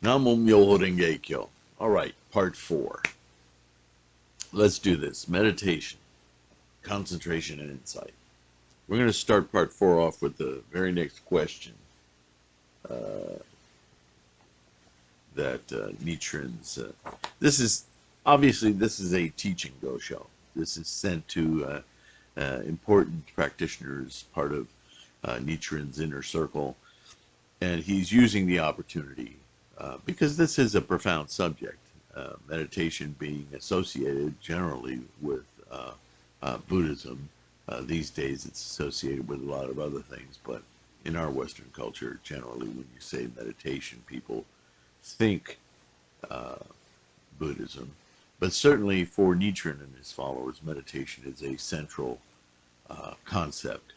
Namo Myoho Renge Kyo. All right, part 4. Let's do this. Meditation, concentration, and insight. We're going to start part 4 off with the very next question that Nichiren's. This is a teaching go-show. This is sent to important practitioners, part of Nichiren's inner circle, and he's using the opportunity because this is a profound subject. Meditation being associated generally with Buddhism. These days it's associated with a lot of other things, but in our Western culture, generally when you say meditation, people think Buddhism. But certainly for Nichiren and his followers, meditation is a central concept.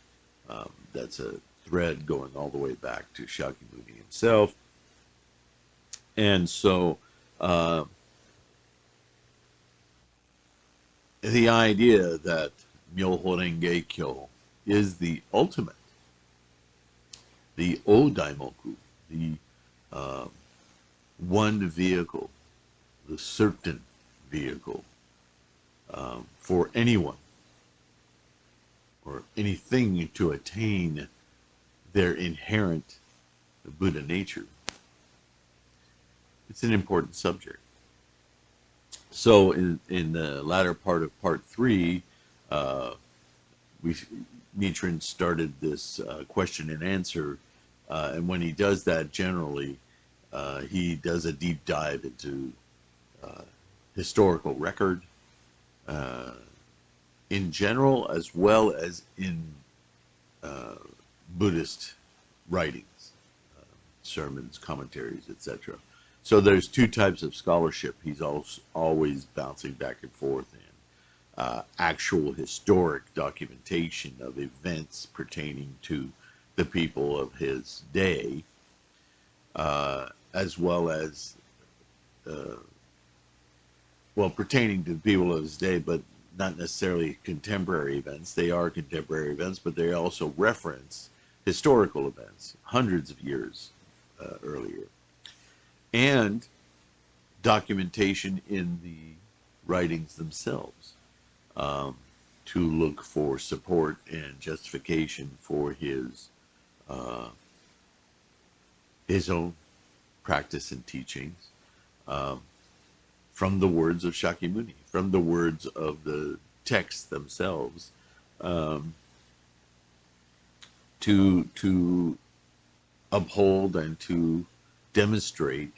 That's a thread going all the way back to Shakyamuni himself. And so the idea that Myoho Renge Kyo is the ultimate, the O-Daimoku, the one vehicle, the certain vehicle for anyone or anything to attain their inherent Buddha nature. It's an important subject. So in the latter part of part 3, Nichiren started this question and answer, and when he does that, generally, he does a deep dive into historical record in general, as well as in Buddhist writings, sermons, commentaries, etc. So there's two types of scholarship he's always bouncing back and forth in. Actual historic documentation of events pertaining to the people of his day, as well as, pertaining to the people of his day, but not necessarily contemporary events. They are contemporary events, but they also reference historical events, hundreds of years earlier. And documentation in the writings themselves to look for support and justification for his own practice and teachings from the words of Shakyamuni, from the words of the texts themselves, to uphold and to demonstrate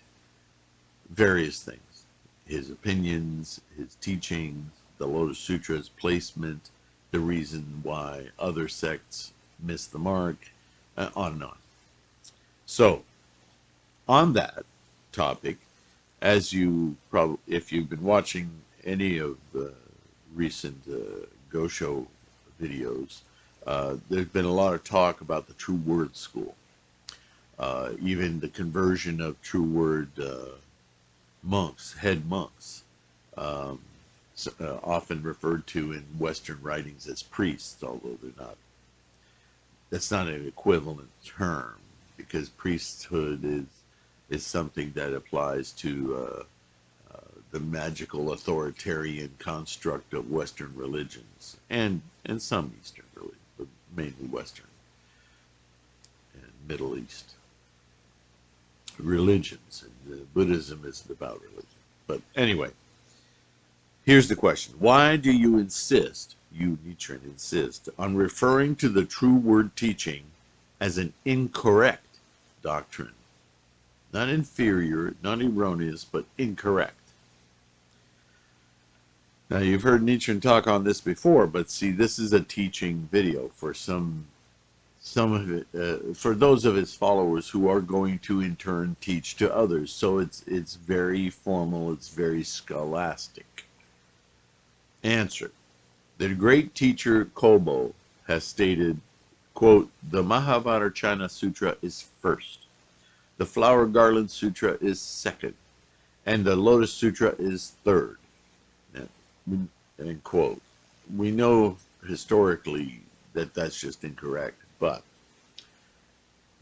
various things: his opinions, his teachings, the Lotus Sutra's placement, the reason why other sects miss the mark, on and on. So, on that topic, as you probably, if you've been watching any of the recent Go Show videos, there's been a lot of talk about the True Word School. Even the conversion of True Word monks, head monks, often referred to in Western writings as priests, although they're not. That's not an equivalent term, because priesthood is something that applies to the magical authoritarian construct of Western religions, and some Eastern religions, but mainly Western and Middle East religions. And Buddhism isn't about religion. But anyway, here's the question. Why do you insist, you Nichiren insist, on referring to the True Word teaching as an incorrect doctrine? Not inferior, not erroneous, but incorrect. Now, you've heard Nichiren talk on this before, but see, this is a teaching video for some of it, for those of his followers who are going to in turn teach to others. So it's very formal, it's very scholastic. Answer. The great teacher Kobo has stated, quote, "The Mahavajrayana Sutra is first, the Flower Garland Sutra is second, and the Lotus Sutra is third." End quote. We know historically that that's just incorrect, but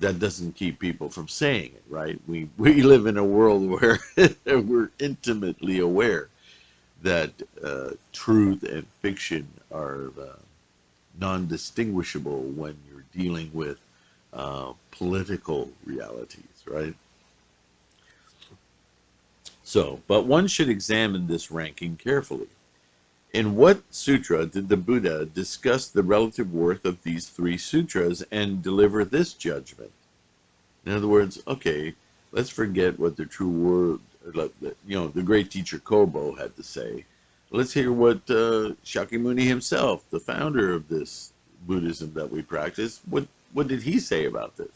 that doesn't keep people from saying it, right? We live in a world where we're intimately aware that truth and fiction are non-distinguishable when you're dealing with political realities, right? So, but one should examine this ranking carefully. In what sutra did the Buddha discuss the relative worth of these three sutras and deliver this judgment? In other words, okay, let's forget what the true word, the great teacher Kobo had to say. Let's hear what Shakyamuni himself, the founder of this Buddhism that we practice, what did he say about this?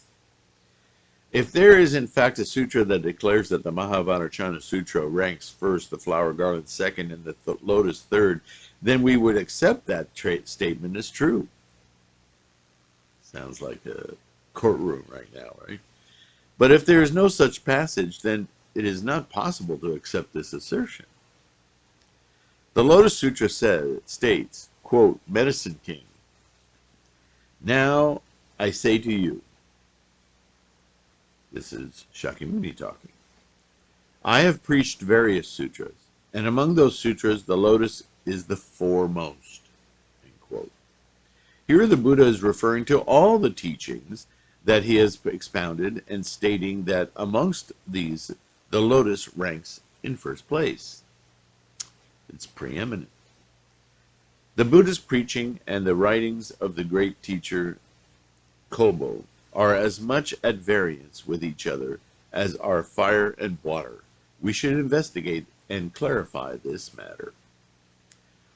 If there is in fact a sutra that declares that the Mahavajrayana Sutra ranks first, the flower garland second, and the lotus third, then we would accept that statement as true. Sounds like a courtroom right now, right? But if there is no such passage, then it is not possible to accept this assertion. The Lotus Sutra states, quote, Medicine King, now I say to you, this is Shakyamuni talking, I have preached various sutras, and among those sutras the lotus is the foremost, end quote. Here the Buddha is referring to all the teachings that he has expounded and stating that amongst these, the lotus ranks in first place. It's preeminent. The Buddha's preaching and the writings of the great teacher Kobo are as much at variance with each other as are fire and water. We should investigate and clarify this matter.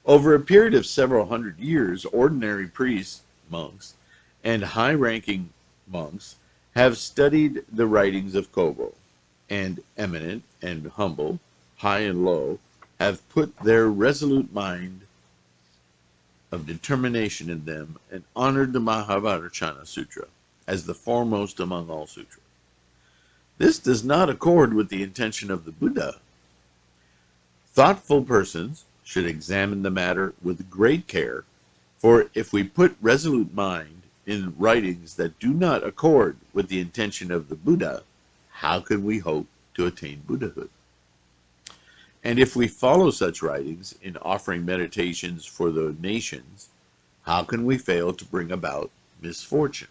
Over a period of several hundred years, ordinary priests, monks, and high-ranking monks have studied the writings of Kobo, and eminent and humble, high and low, have put their resolute mind of determination in them and honored the Mahavajrayana Sutra as the foremost among all sutras. This does not accord with the intention of the Buddha. Thoughtful persons should examine the matter with great care, for if we put resolute mind in writings that do not accord with the intention of the Buddha, how can we hope to attain Buddhahood? And if we follow such writings in offering meditations for the nations, how can we fail to bring about misfortune?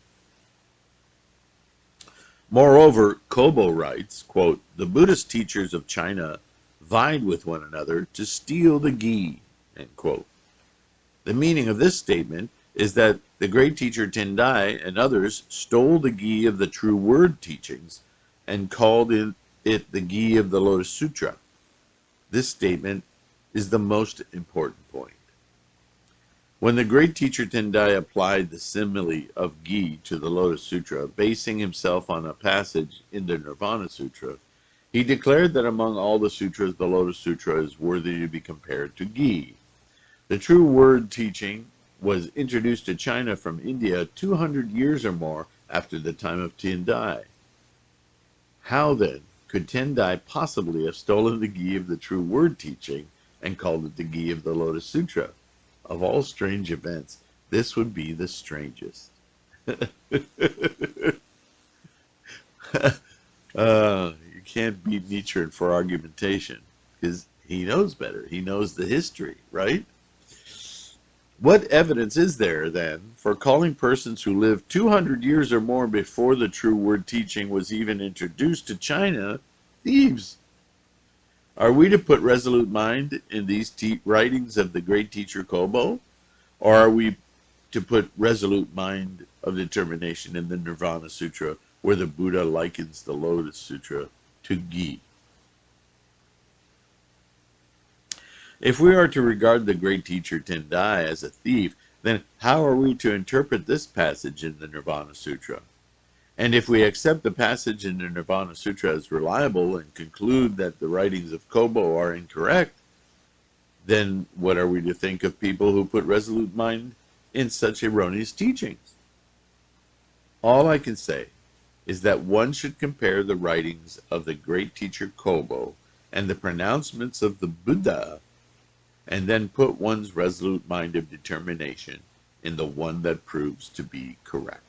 Moreover, Kobo writes, quote, the Buddhist teachers of China vied with one another to steal the ghee, end quote. The meaning of this statement is that the great teacher Tendai and others stole the ghee of the true word teachings and called it the ghee of the Lotus Sutra. This statement is the most important point. When the great teacher Tendai applied the simile of ghee to the Lotus Sutra, basing himself on a passage in the Nirvana Sutra, he declared that among all the sutras, the Lotus Sutra is worthy to be compared to ghee. The true word teaching was introduced to China from India 200 years or more after the time of Tendai. How then could Tendai possibly have stolen the ghee of the true word teaching and called it the ghee of the Lotus Sutra? Of all strange events, this would be the strangest. You can't beat Nichiren for argumentation, because he knows better. He knows the history, right? What evidence is there, then, for calling persons who lived 200 years or more before the true word teaching was even introduced to China thieves? Are we to put resolute mind in these writings of the great teacher Kobo? Or are we to put resolute mind of determination in the Nirvana Sutra, where the Buddha likens the Lotus Sutra to ghee? If we are to regard the great teacher Tendai as a thief, then how are we to interpret this passage in the Nirvana Sutra? And if we accept the passage in the Nirvana Sutra as reliable and conclude that the writings of Kobo are incorrect, then what are we to think of people who put resolute mind in such erroneous teachings? All I can say is that one should compare the writings of the great teacher Kobo and the pronouncements of the Buddha, and then put one's resolute mind of determination in the one that proves to be correct.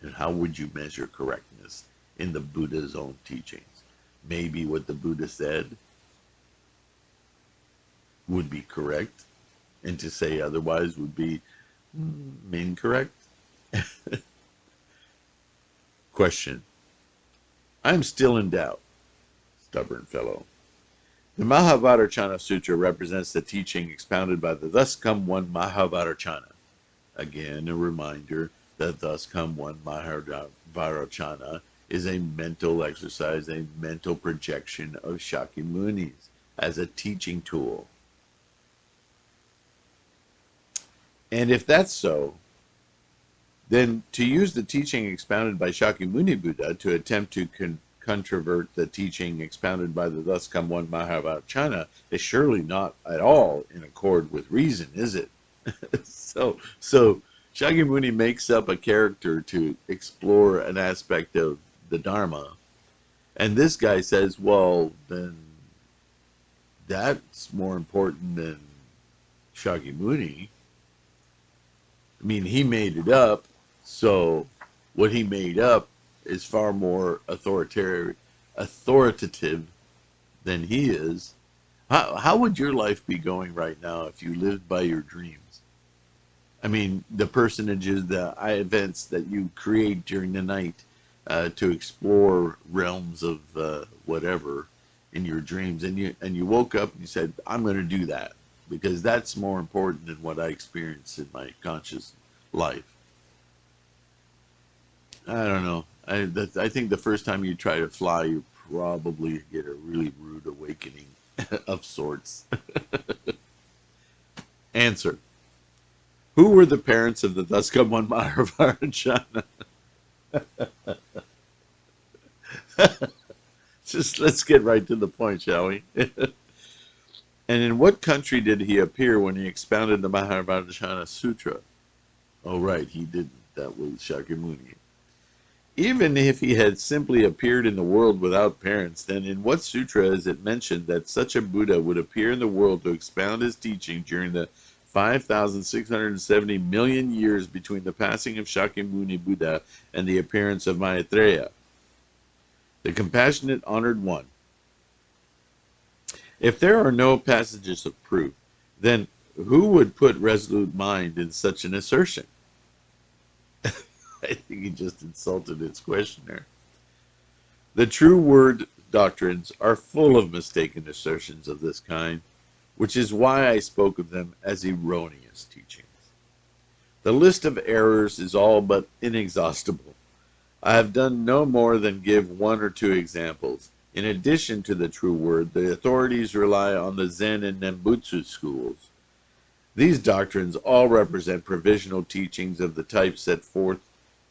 And how would you measure correctness in the Buddha's own teachings? Maybe what the Buddha said would be correct, and to say otherwise would be incorrect. Question. I'm still in doubt, stubborn fellow. The Mahavajracana Sutra represents the teaching expounded by the Thus Come One Mahavajracana. Again, a reminder that Thus Come One Mahavajracana is a mental exercise, a mental projection of Shakyamunis as a teaching tool. And if that's so, then to use the teaching expounded by Shakyamuni Buddha to attempt to controvert the teaching expounded by the Thus Come One Mahavajracana is surely not at all in accord with reason, is it? So Shakyamuni makes up a character to explore an aspect of the Dharma, and this guy says, well, then that's more important than Shakyamuni. I mean, he made it up, so what he made up is far more authoritative than he is. How would your life be going right now if you lived by your dreams? I mean, the personages, the events that you create during the night to explore realms of whatever in your dreams, and you woke up and you said, I'm going to do that because that's more important than what I experience in my conscious life. I don't know. I think the first time you try to fly, you probably get a really rude awakening of sorts. Answer. Who were the parents of the Thus Come One Mahavajracana? Just let's get right to the point, shall we? And in what country did he appear when he expounded the Mahavajracana Sutra? Oh, right, he didn't. That was Shakyamuni. Even if he had simply appeared in the world without parents, then in what sutra is it mentioned that such a Buddha would appear in the world to expound his teaching during the 5,670 million years between the passing of Shakyamuni Buddha and the appearance of Maitreya, the compassionate honored one? If there are no passages of proof, then who would put resolute mind in such an assertion? I think he just insulted its questioner. The true word doctrines are full of mistaken assertions of this kind, which is why I spoke of them as erroneous teachings. The list of errors is all but inexhaustible. I have done no more than give one or two examples. In addition to the true word, the authorities rely on the Zen and Nembutsu schools. These doctrines all represent provisional teachings of the type set forth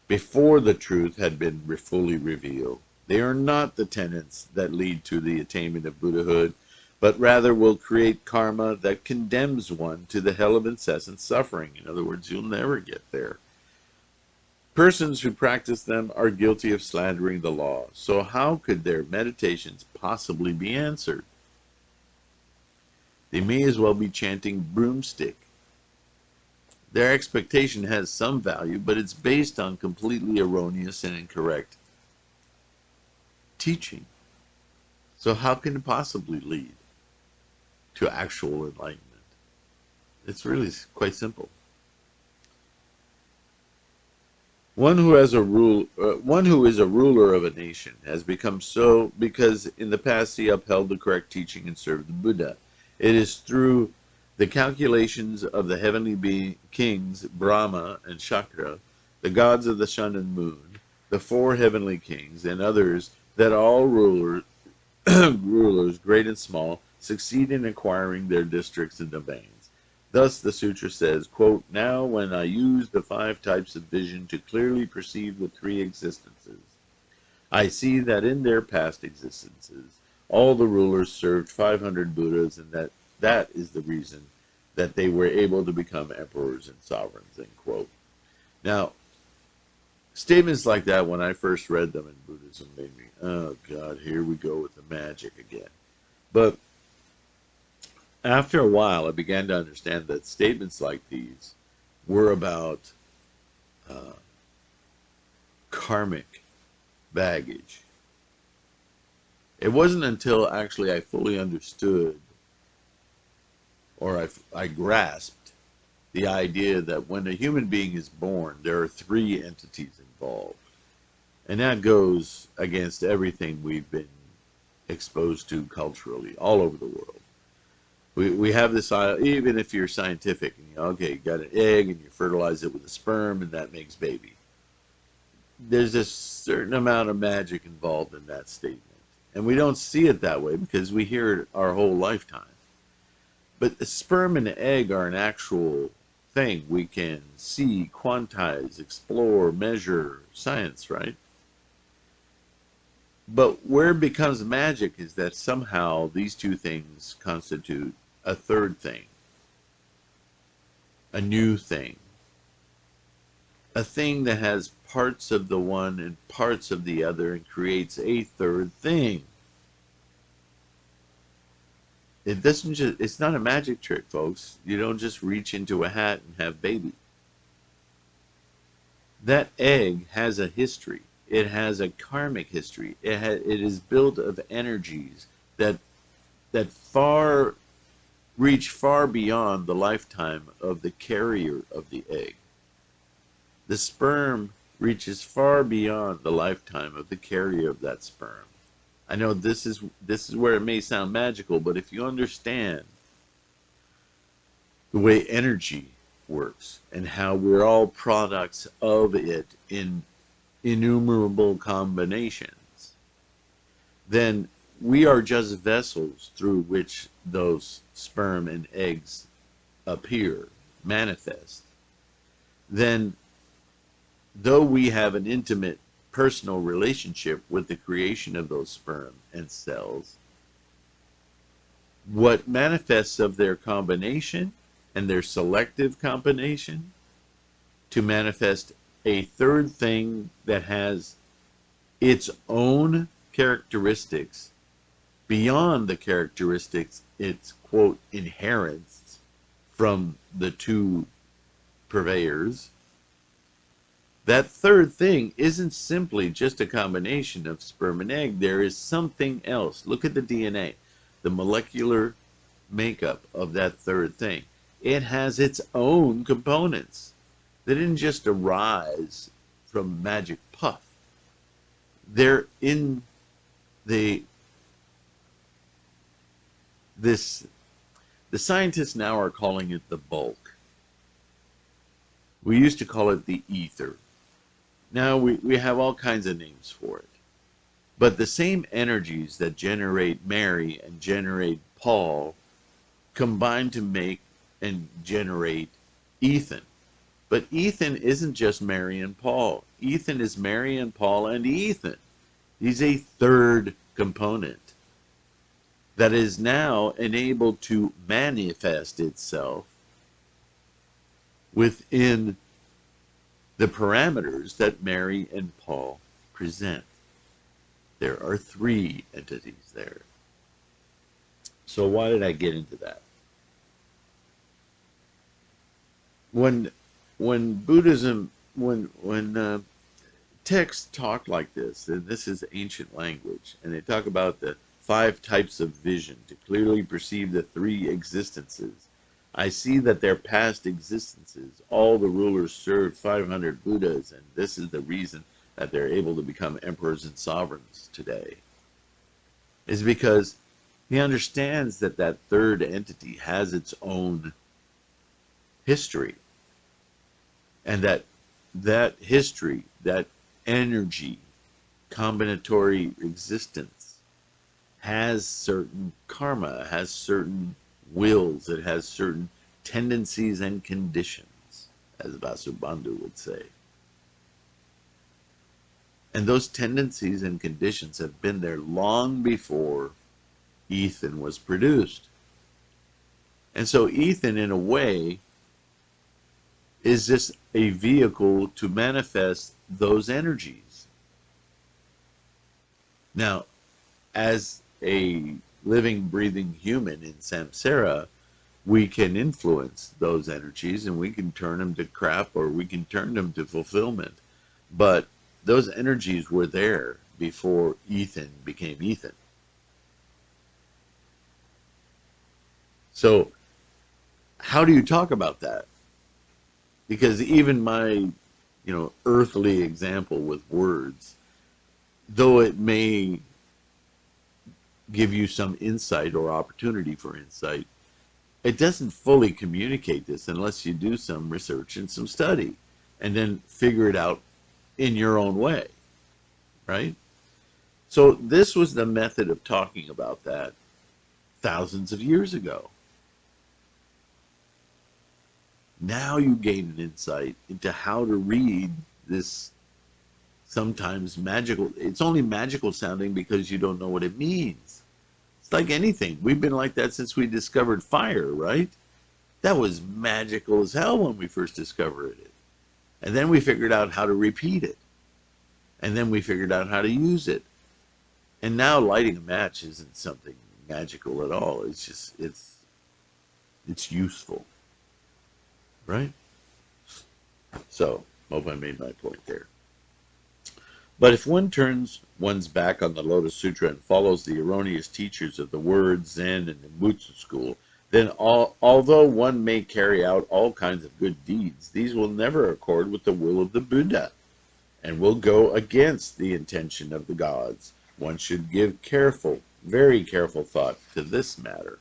before the truth had been fully revealed. They are not the tenets that lead to the attainment of Buddhahood, but rather will create karma that condemns one to the hell of incessant suffering. In other words, you'll never get there. Persons who practice them are guilty of slandering the law, so how could their meditations possibly be answered? They may as well be chanting broomstick. Their expectation has some value, but it's based on completely erroneous and incorrect teaching. So how can it possibly lead to actual enlightenment? It's really quite simple. One who is a ruler of a nation has become so because in the past he upheld the correct teaching and served the Buddha. It is through the calculations of the heavenly kings, Brahma and Shakra, the gods of the sun and moon, the four heavenly kings, and others, that all rulers, great and small, succeed in acquiring their districts and domains. Thus the sutra says, quote, now when I use the 5 types of vision to clearly perceive the 3 existences, I see that in their past existences, all the rulers served 500 Buddhas, and that is the reason that they were able to become emperors and sovereigns, end quote. Now, statements like that, when I first read them in Buddhism, made me, oh God, here we go with the magic again. But after a while, I began to understand that statements like these were about karmic baggage. It wasn't until actually I fully understood or I grasped the idea that when a human being is born, there are three entities involved. And that goes against everything we've been exposed to culturally all over the world. We have this, even if you're scientific, and okay, you got an egg and you fertilize it with a sperm and that makes baby. There's a certain amount of magic involved in that statement. And we don't see it that way because we hear it our whole lifetime. But the sperm and the egg are an actual thing we can see, quantize, explore, measure, science, right? But where it becomes magic is that somehow these two things constitute a third thing, a new thing, a thing that has parts of the one and parts of the other and creates a third thing. It doesn't just, it's not a magic trick, folks. You don't just reach into a hat and have baby. That egg has a history. It has a karmic history. It is built of energies that reach far beyond the lifetime of the carrier of the egg. The sperm reaches far beyond the lifetime of the carrier of that sperm. I know this is where it may sound magical, but if you understand the way energy works and how we're all products of it in innumerable combinations, then we are just vessels through which those sperm and eggs appear, manifest. Then, though we have an intimate personal relationship with the creation of those sperm and cells, what manifests of their combination and their selective combination to manifest a third thing that has its own characteristics beyond the characteristics it's, quote, inherits from the two purveyors. That third thing isn't simply just a combination of sperm and egg. There is something else. Look at the DNA, the molecular makeup of that third thing. It has its own components. They didn't just arise from magic puff. They're in the scientists now are calling it the bulk. We used to call it the ether. Now we have all kinds of names for it. But the same energies that generate Mary and generate Paul combine to make and generate Ethan. But Ethan isn't just Mary and Paul. Ethan is Mary and Paul and Ethan. He's a third component that is now enabled to manifest itself within the parameters that Mary and Paul present. There are three entities there. So why did I get into that? When Buddhism, when texts talk like this, and this is ancient language, and they talk about the 5 types of vision to clearly perceive the 3 existences. I see that their past existences, all the rulers served 500 Buddhas, and this is the reason that they're able to become emperors and sovereigns today, is because he understands that that third entity has its own history, and that history, that energy, combinatory existence, has certain karma, has certain wills, it has certain tendencies and conditions, as Vasubandhu would say. And those tendencies and conditions have been there long before Ethan was produced. And so Ethan, in a way, is just a vehicle to manifest those energies. Now, as a living, breathing human in samsara, we can influence those energies and we can turn them to crap or we can turn them to fulfillment. But those energies were there before Ethan became Ethan. So how do you talk about that? Because even my, earthly example with words, though it may give you some insight or opportunity for insight, it doesn't fully communicate this unless you do some research and some study and then figure it out in your own way, right? So this was the method of talking about that thousands of years ago. Now you gain an insight into how to read this sometimes magical. It's only magical sounding because you don't know what it means. It's like anything. We've been like that since we discovered fire, right? That was magical as hell when we first discovered it. And then we figured out how to repeat it. And then we figured out how to use it. And now lighting a match isn't something magical at all. It's just, it's useful. Right? So, hope I made my point there. But if one turns one's back on the Lotus Sutra and follows the erroneous teachers of the word, Zen, and the Butsu school, then although one may carry out all kinds of good deeds, these will never accord with the will of the Buddha and will go against the intention of the gods. One should give careful, very careful thought to this matter.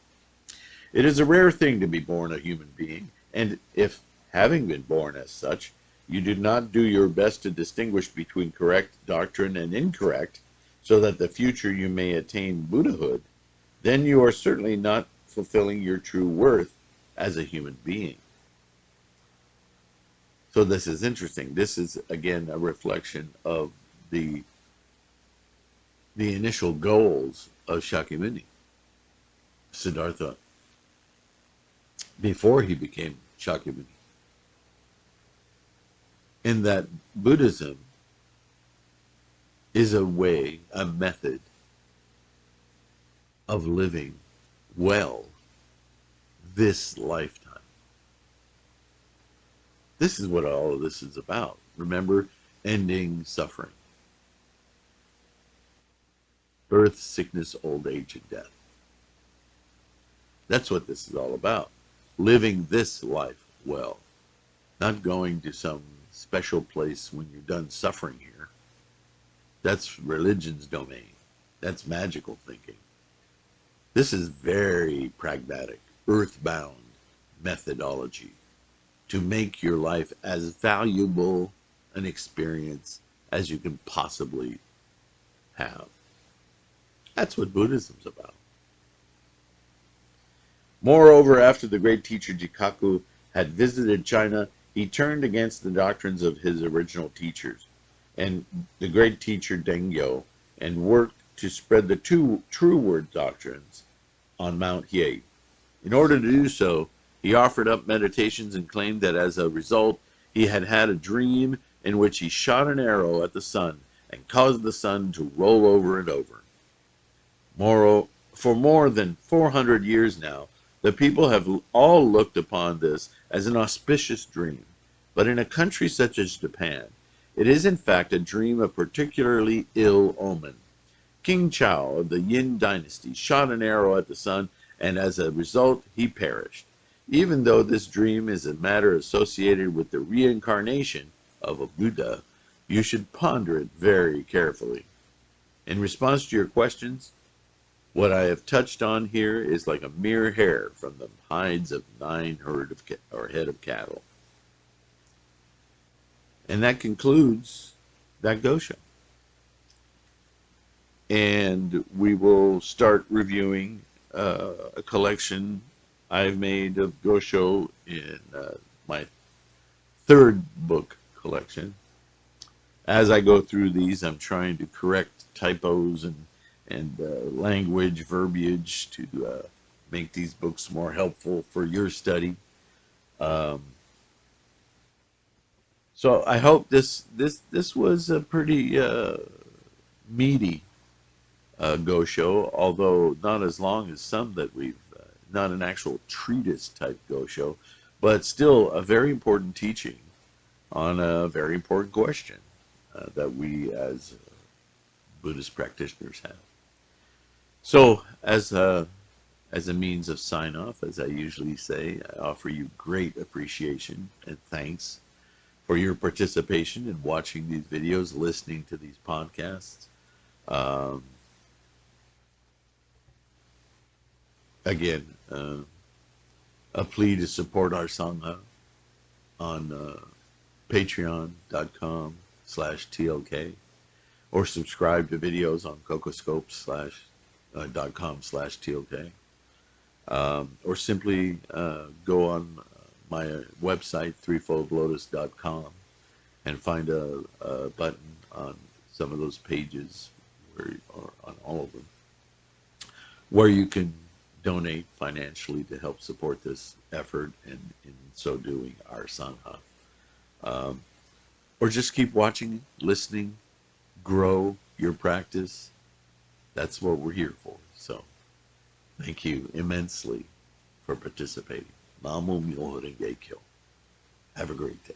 It is a rare thing to be born a human being, and if, having been born as such, you do not do your best to distinguish between correct doctrine and incorrect, so that the future you may attain Buddhahood, then you are certainly not fulfilling your true worth as a human being. So this is interesting. This is, again, a reflection of the initial goals of Shakyamuni, Siddhartha, before he became Shakyamuni. In that Buddhism is a way, a method of living well this lifetime. This is what all of this is about. Remember, ending suffering. Birth, sickness, old age, and death. That's what this is all about. Living this life well. Not going to some special place when you're done suffering here. That's religion's domain. That's magical thinking. This is very pragmatic, earthbound methodology to make your life as valuable an experience as you can possibly have. That's what Buddhism's about. Moreover, after the great teacher Jikaku had visited China, he turned against the doctrines of his original teachers and the great teacher Dengyo, and worked to spread the true word doctrines on Mount Hiei. In order to do so, he offered up meditations and claimed that as a result, he had had a dream in which he shot an arrow at the sun and caused the sun to roll over and over. For more than 400 years now, the people have all looked upon this as an auspicious dream. But in a country such as Japan, it is in fact a dream of particularly ill omen. King Chao of the Yin dynasty shot an arrow at the sun, and as a result, he perished. Even though this dream is a matter associated with the reincarnation of a Buddha, you should ponder it very carefully. In response to your questions, what I have touched on here is like a mere hair from the hides of 9 head of cattle. And that concludes that Gosho. And we will start reviewing a collection I've made of Gosho in my 3rd book collection. As I go through these, I'm trying to correct typos and language, verbiage to make these books more helpful for your study. So I hope this was a pretty meaty Gosho, although not as long as some that we've, not an actual treatise type Gosho, but still a very important teaching on a very important question. that we as Buddhist practitioners have. So, as a means of sign off, as I usually say, I offer you great appreciation and thanks for your participation in watching these videos, listening to these podcasts. Um, again, a plea to support our Sangha on patreon.com/TLK or subscribe to videos on cocoscope.com/TLK. Or simply go on my website, threefoldlotus.com, and find a button on some of those pages, or on all of them, where you can donate financially to help support this effort, and in so doing, our Sangha. Um, or just keep watching, listening, grow your practice. That's what we're here for. So thank you immensely for participating. Namo Myoho Renge Kyo. Have a great day.